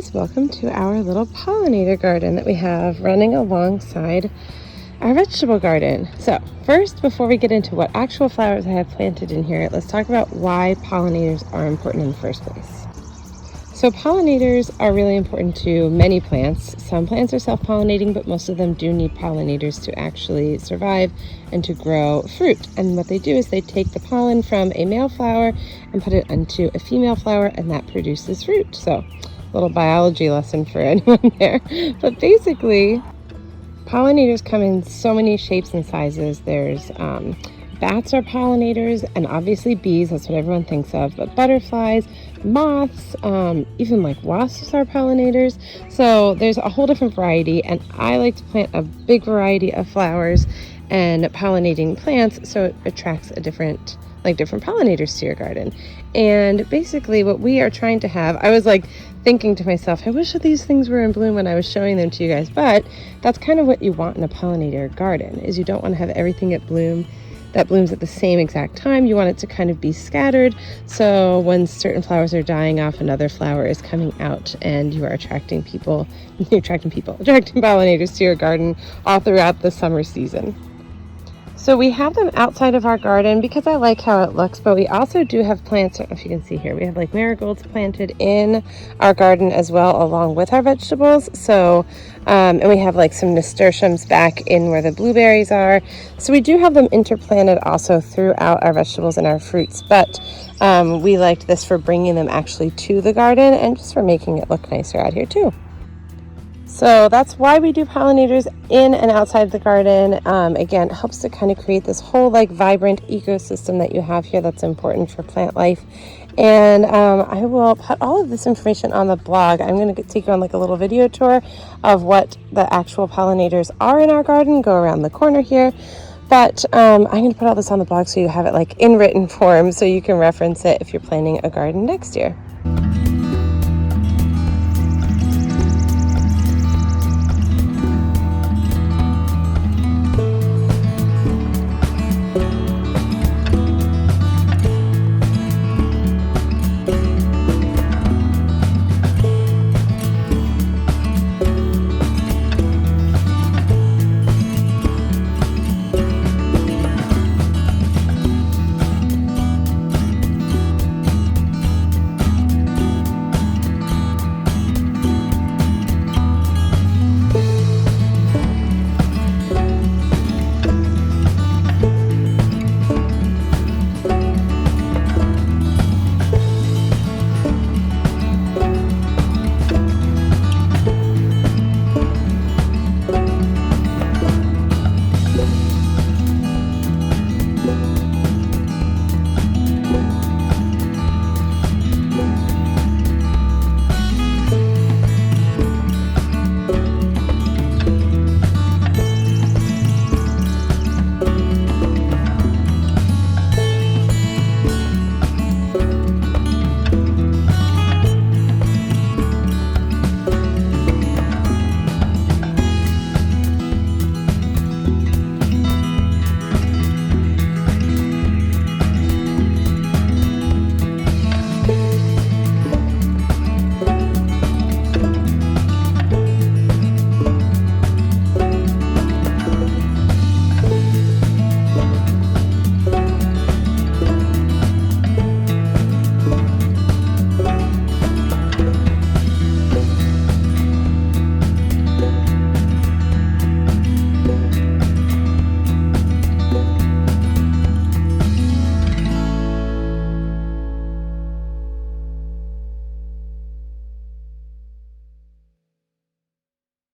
guys, welcome to our little pollinator garden that we have running alongside our vegetable garden. So first, before we get into what actual flowers I have planted in here, let's talk about why pollinators are important in the first place. So pollinators are really important to many plants. Some plants are self-pollinating, but most of them do need pollinators to actually survive and to grow fruit. And what they do is they take the pollen from a male flower and put it into a female flower, and that produces fruit. So little biology lesson for anyone there. But basically, pollinators come in so many shapes and sizes. There's bats are pollinators, and obviously bees, that's what everyone thinks of, but butterflies, moths, even like wasps are pollinators. So there's a whole different variety, and I like to plant a big variety of flowers and pollinating plants so it attracts a different pollinators to your garden. And basically what we are trying to have, I was like thinking to myself, I wish that these things were in bloom when I was showing them to you guys, but that's kind of what you want in a pollinator garden, is you don't want to have everything that blooms at the same exact time. You want it to kind of be scattered, so when certain flowers are dying off, another flower is coming out, and you are attracting pollinators to your garden all throughout the summer season. So we have them outside of our garden because I like how it looks, but we also do have plants, I don't know if you can see here, we have like marigolds planted in our garden as well along with our vegetables. So, and we have like some nasturtiums back in where the blueberries are. So we do have them interplanted also throughout our vegetables and our fruits, but we liked this for bringing them actually to the garden and just for making it look nicer out here too. So that's why we do pollinators in and outside the garden. Again, it helps to kind of create this whole like vibrant ecosystem that you have here that's important for plant life. And I will put all of this information on the blog. I'm going to take you on like a little video tour of what the actual pollinators are in our garden, go around the corner here. But I'm going to put all this on the blog so you have it like in written form so you can reference it if you're planning a garden next year.